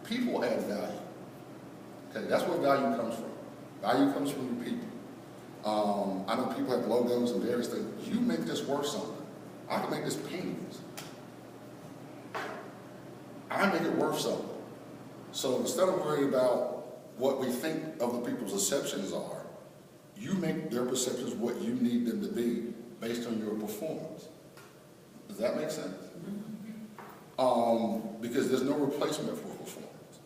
people add value. Okay, that's where value comes from. Value comes from your people. I know people have logos and various things. You make this worth something. I can make this pennies. I make it worth something. So instead of worrying about what we think other people's perceptions are, you make their perceptions what you need them to be based on your performance. Does that make sense? Because there's no replacement for performance,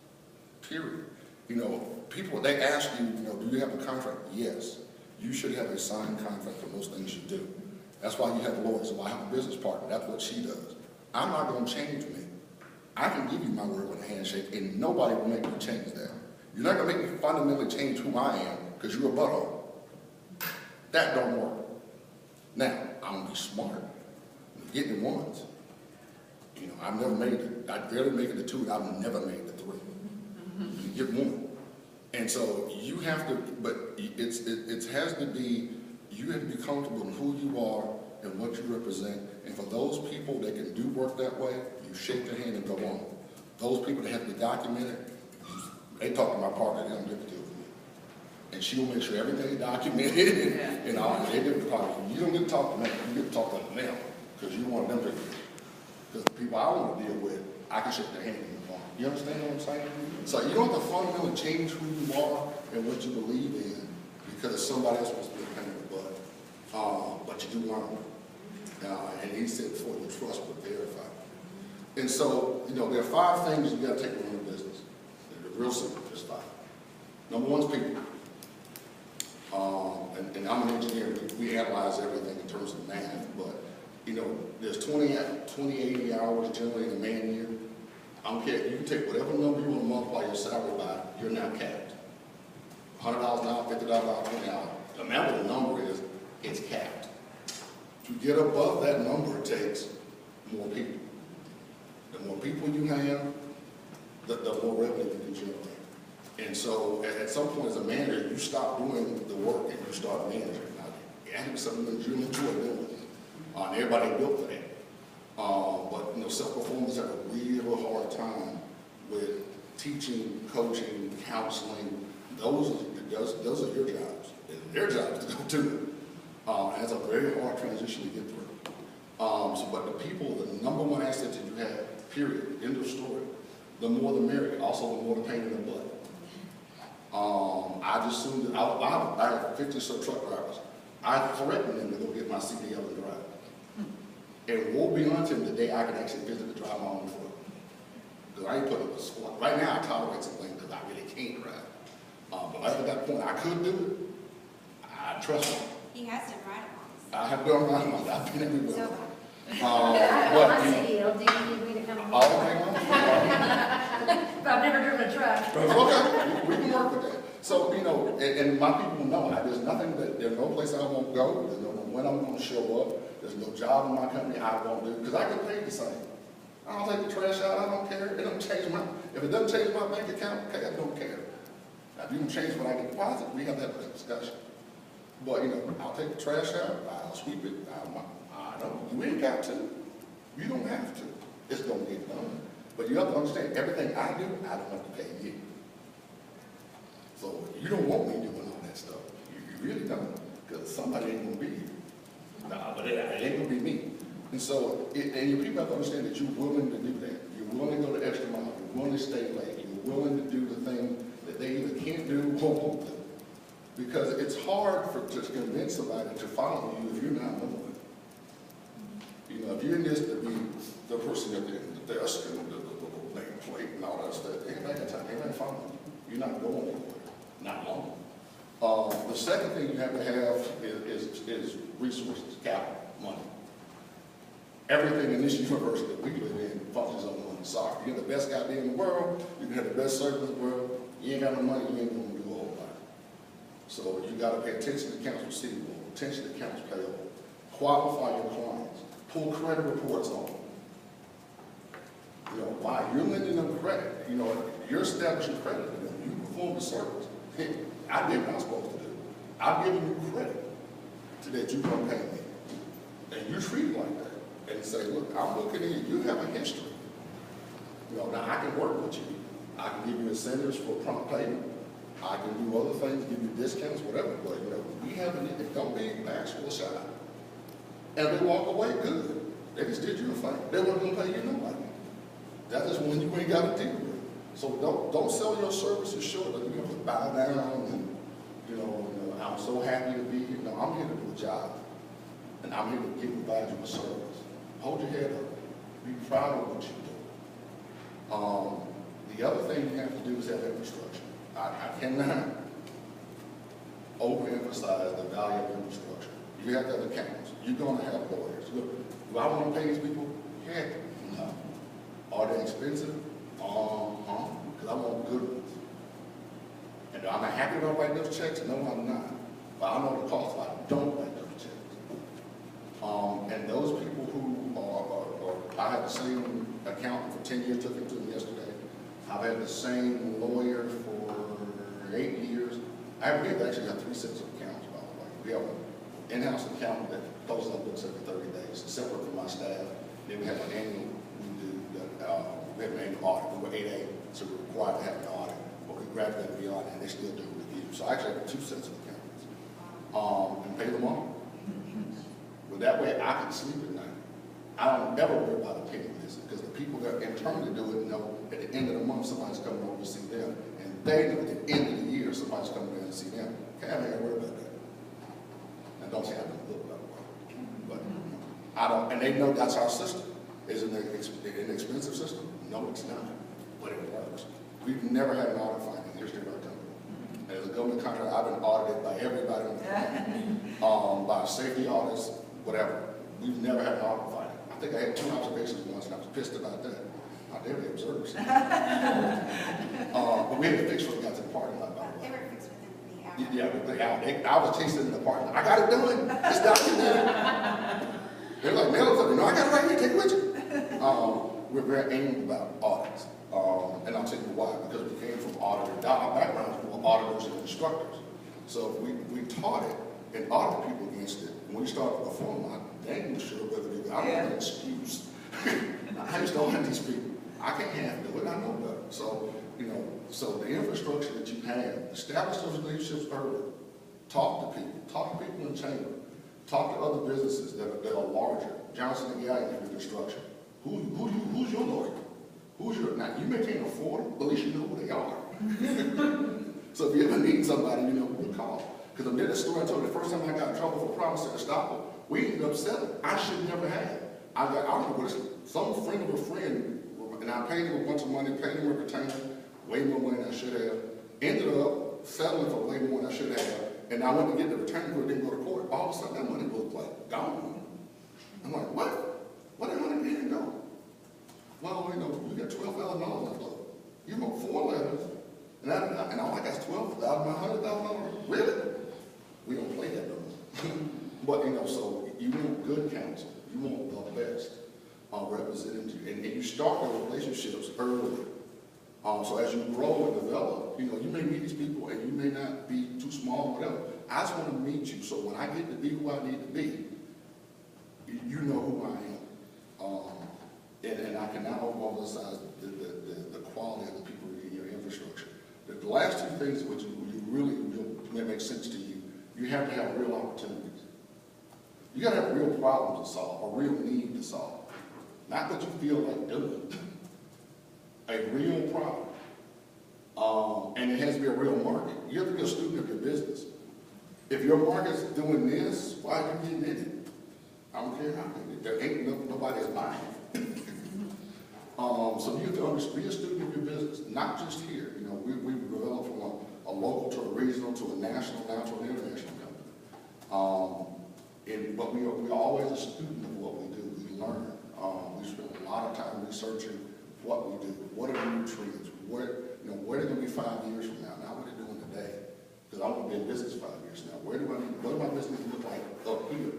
period. You know, people, they ask you, you know, do you have a contract? Yes. You should have a signed contract for most things you do. That's why you have lawyers. Well, I have a business partner. That's what she does. I'm not going to change me. I can give you my word with a handshake, and nobody will make me change that. You're not going to make me fundamentally change who I am because you're a butthole. That don't work. Now, I'm going to be smart. I'm getting once. You know, I've never made it. I barely make it to 2, and I've never made it to 3. You get one. And so you have to, but it has to be, you have to be comfortable in who you are and what you represent. And for those people that can do work that way, you shake their hand and go on. Those people that have to document it, they talk to my partner, they don't get to deal with me. And she will make sure everything is documented and all. They get to talk. You don't get to talk to me, you get to talk to them because you want them to. Because the people I want to deal with, I can shake their hand and move on. You understand what I'm saying? So you don't have to fundamentally change who you are and what you believe in because somebody else wants to be a pain in the butt. But you do learn. And he said before, you trust but verify. And so, you know, there are 5 things you got to take away from business. They're real simple, just 5. Number 1 is people. And I'm an engineer. We analyze everything in terms of math, but you know, there's 80 hours generally in a man year. I don't care. You can take whatever number you want to multiply your salary by. You're now capped. $100 an hour, $50 an hour, $20 an hour. No matter what the number is, it's capped. To get above that number, it takes more people. The more people you have, the more revenue you can generate. And so, at some point as a manager, you stop doing the work and you start managing. Now, it has to be something that you enjoy doing. And everybody built for that. But you know, self-performers have a real hard time with teaching, coaching, counseling. Those are your jobs. And their jobs to go to. And it's a very hard transition to get through. But the people, the number 1 asset that you have, period, end of story. The more the merrier, also the more the pain in the butt. I just assumed that I have 50 or so truck drivers. I threatened them to go get my CDL and drive. And woe be unto him the day I can actually physically drive my own foot. Because I ain't putting up a squat. Right now I tolerate some things because I really can't drive. But at that point I could do it. I trust him. He has done ride-alongs. I have done ride-alongs. I've been everywhere. So, my CDL, do you need me to come? All day long. But I've never driven a truck. Okay, we can work with that. So, you know, and my people know there's nothing there's no place I won't go. There's no when I'm going to show up. There's no job in my company I won't do because I get paid the same. I don't take the trash out. I don't care. It don't change if it doesn't change my bank account, okay, I don't care. Now, if you can change what I get deposited, we have to have that discussion. But, you know, I'll take the trash out. I'll sweep it. I don't. You ain't got to. You don't have to. It's going to get done. But you have to understand, everything I do, I don't have to pay you. So you don't want me doing all that stuff. You really don't, because somebody ain't going to be here. Nah, but it ain't going to be me. And so, and your people have to understand that you're willing to do that. You're willing to go the extra mile. You're willing to stay late. You're willing to do the thing that they either can't do or won't do. Because it's hard to convince somebody to follow you if you're not moving. You know, if you're in this to be the person at the desk and the name plate and all that stuff, ain't got time. Ain't following you. You're not going anywhere. Not long. The second thing you have to have is resources, capital, money. Everything in this universe that we live in functions on money. Sorry, you're the best guy in the world, you can have the best service in the world, you ain't got no money, you ain't going to do a whole lot. So you got to pay attention to accounts receivable, attention to accounts payable, qualify your clients, pull credit reports on them. You know, why? You're lending them credit. You know, you're establishing credit to them. You perform the service. Hey, I did what I'm supposed to do. I'm giving you credit to that you're going to pay me. And you treat it like that. And say, look, I'm looking at you. You have a history. You know, now I can work with you. I can give you incentives for prompt payment. I can do other things, give you discounts, whatever. But you know, we haven't. Don't be bashful or shy. And they walk away good. They just did you a favor. They weren't gonna pay you nobody. That is when you ain't got to deal with it. So don't sell your services short. Like you have to bow down and you know I'm so happy to be here. No, I'm here to do a job, and I'm here to provide you a service. Hold your head up. Be proud of what you do. The other thing you have to do is have infrastructure. I cannot overemphasize the value of infrastructure. You have to have accountants. You're going to have lawyers. Look, do I want to pay these people? Heck, no. Are they expensive? Because I want good ones. And am I happy about writing those checks? No, I'm not. But I know the cost if I don't write those checks. And those people who are I had the same accountant for 10 years, took it to him yesterday. I've had the same lawyer for 8 years. We actually got 3 sets of accounts, by the way. We have an in-house accountant that closes up books every 30 days, separate from my staff. Then we have an annual, we have an annual audit. We were 8A, so we're required to have an audit. But we graduated beyond that, and they still do review. So I actually have 2 sets of accountants and pay them all. But that way I can sleep at night. I don't ever worry about a penny visit because the people that internally do it know at the end of the month somebody's coming over to see them. And they know at the end of the year somebody's coming in to see them. Okay, I ain't worry about that. And don't say I don't look that way. But I don't, and they know that's our system. Is it an expensive system? No, it's not. But it works. We've never had an audit finding in the history of our company. As a government contractor, I've been audited by everybody in the company, by safety audits, whatever. We've never had an audit finding. I think I had 2 observations once, and I was pissed about that. How dare they observe us? But we had to fix when we got to the parking lot, by the way. They were fixed within the hour. Yeah, I was chasing in the parking lot. I got it done. It's documented. They're like, mail it up. No, I got it right here. Take it with you. We're very anal about audits. And I'll tell you why. Because we came from auditors. Our backgrounds were auditors and instructors. So we taught it and audited people against it. When we started performing, I dang sure whether they I don't have an excuse. I just don't have these people. I can't handle it. I know better. So, so the infrastructure that you have, establish those relationships early. Talk to people in the chamber. Talk to other businesses that are larger. Johnson & Gallagher in construction. Who's your lawyer? Now you may can't afford it, but at least you know who they are. So if you ever need somebody, you know who to call. Because I did a story I told you the first time I got in trouble for promise at Estoppel, we ended up settling. I should never have. I don't know what some friend of a friend, and I paid him a bunch of money, paid him a retainer, way more money than I should have. Ended up settling for way more than I should have. And I went to get the retainer, but it didn't go to court. All of a sudden, that money was like gone. I'm like, what? Where did that money go? Well, we got $12,000 left over. You wrote 4 letters, and all I got is $12,000, $100,000. Really? We don't play that number. But so you want good counsel. You want the best representing you, and you start the relationships early. So as you grow and develop, you may meet these people, and you may not be too small, or whatever. I just want to meet you, so when I get to be who I need to be, you know who I am. And I can now overemphasize the quality of the people in your infrastructure. The last 2 things which you really may make sense to you, you have to have real opportunities. You got to have real problems to solve, a real need to solve. Not what you feel like doing. A real problem. And it has to be a real market. You have to be a student of your business. If your market's doing this, why are you getting in it? I don't care how many. There ain't nobody's buying it. So you have to be a student of your business, not just here. We developed from a local to a regional to a national, now to an international company. But we are always a student of what we do. We learn. We spend a lot of time researching what we do. What are the new trends? Where are they going to be 5 years from now? Not what they're doing today. Because I want to be in business 5 years from now. What do my business look like up here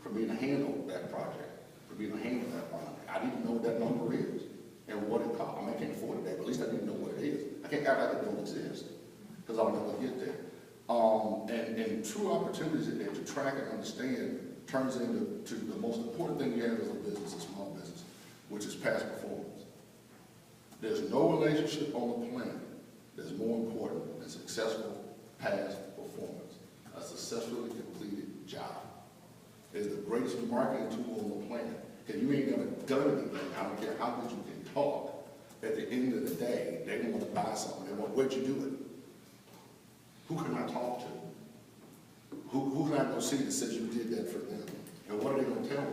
for me to handle that project, for me to handle that project? I need to know what that number is and what it costs. I can't afford it, but at least I need to know what it is. I can't act like it don't exist because I'll never get there. And true opportunities that you track and understand turns into the most important thing you have as a business, a small business, which is past performance. There's no relationship on the planet that's more important than successful past performance. A successfully completed job. It's the greatest marketing tool on the planet. Because you ain't never done anything, I don't care how good you can talk. At the end of the day, they want to buy something. They want, where'd you do it? Who can I talk to? Who can I go see that says you did that for them? And what are they going to tell me?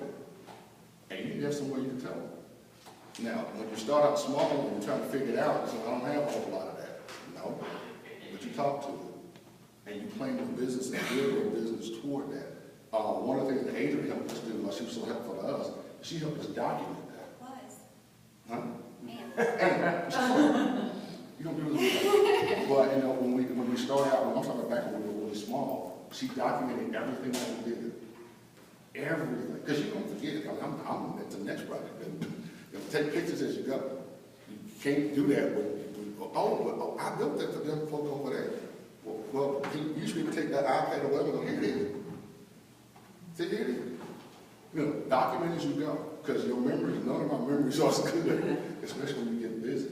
And you have somewhere you can tell them. Now, when you start out small and you're trying to figure it out, so I don't have a whole lot of that. No. But you talk to them. And you plan your business and build your business toward that. One of the things that Adrian helped us do, she was so helpful to us, she helped us document that. Was. Huh? Man. You don't do this. But you know, when we started out, I'm talking back when we were really small, she documented everything that we did. Everything. Because you don't forget it. I'm at the next project. You know, take pictures as you go. You can't do that when I built that for them folks over there. Well, you should take that iPad or whatever, here it is. See, here it is. You know, document as you go. Because your memories, none of our memories are as good, especially when you get busy.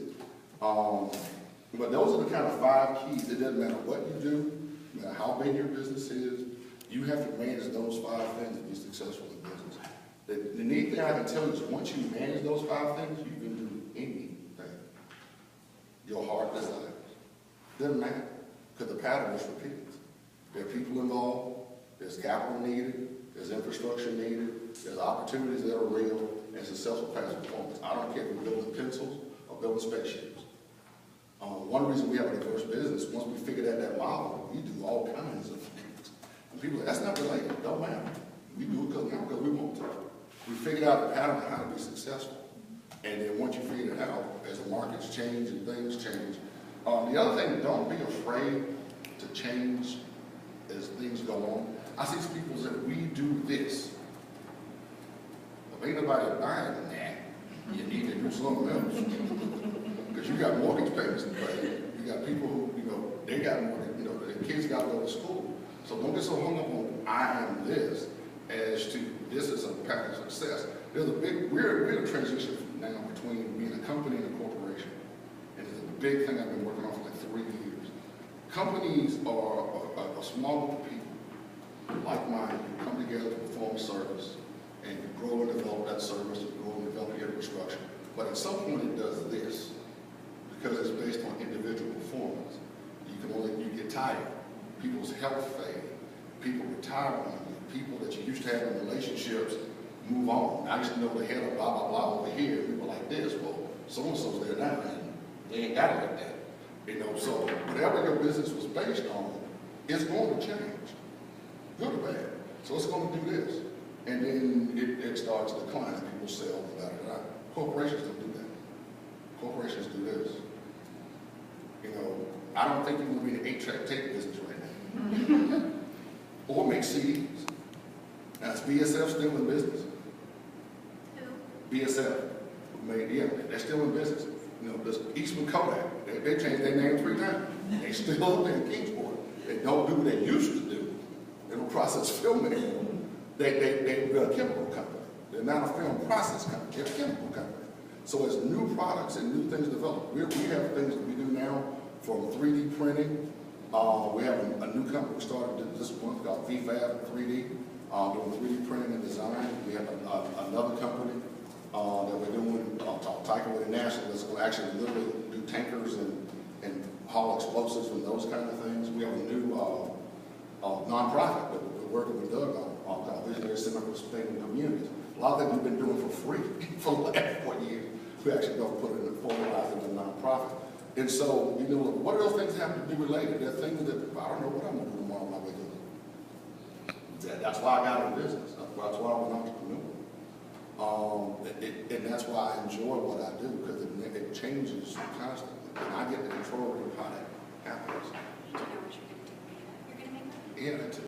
But those are the kind of 5 keys. It doesn't matter what you do, no matter how big your business is, you have to manage those 5 things to be successful in business. The neat thing I can tell you is once you manage those 5 things, you can do anything. Your heart desires. Doesn't matter, because the pattern is repeated. There are people involved, there's capital needed, there's infrastructure needed, there's opportunities that are real, and successful past performance. I don't care if we're building pencils or building spaceships. One reason we have a diverse business, once we figured out that model, we do all kinds of things. And people are like, that's not related, don't matter. We do it because we want to. We figured out the pattern of how to be successful. And then once you figure it out, as the markets change and things change. The other thing, don't be afraid to change as things go on. I see some people say, we do this. If ain't nobody buying that, you need to do something else. Because you got mortgage payments to pay. You got people who, you know, they got more, you know, their kids got to go to school. So don't get so hung up on I am this as to this is a path of success. There's a big, we're in a transition now between being a company and a corporation. And it's a big thing I've been working on for like 3 years. Companies are a small group of people, like-minded, who come together to perform a service and grow and develop that service, and grow and develop your infrastructure. But at some point it does this, because it's based on individual performance. You get tired. People's health fade. People retire on you. People that you used to have in relationships move on. I used to know the head of blah, blah, blah over here. People like this. Well, so-and-so's there now, and they ain't got it like that. You know, so whatever your business was based on, it's going to change. Good or bad. So it's going to do this. And then it starts declining. People sell, da, da, da. Corporations don't do that. Corporations do this. You know, I don't think you're going to be in the 8-track tape business right now. Or make CDs. Now, is BSF still in business? Who? BSF. Yeah, they're still in business. You know, this Eastman Kodak, they changed their name 3 times. They still up there in Kingsport. They don't do what they used to do. They don't process film anymore. They're a chemical company. They're not a film process company. They're a chemical company. So as new products and new things develop, we have things that we do now from 3D printing. We have a new company we started this month called VFab 3D, doing 3D printing and design. We have another company that we're doing called Tyco International that's going to actually literally do tankers and haul explosives and those kind of things. We have a new nonprofit that we're working with Doug on called Visionary Center for Sustainable Communities. A lot of things we've been doing for free for the last 4 years. We actually going to put it in formalize it in a nonprofit. And so, you know, what do those things have to be related? There are things that I don't know what I'm going to do tomorrow when I wake up. That's why I got in business. That's why I was an entrepreneur. And that's why I enjoy what I do, because it changes constantly. And I get the control of how that happens. You do know what you're going to do. You're going to make money. Yeah, that's it.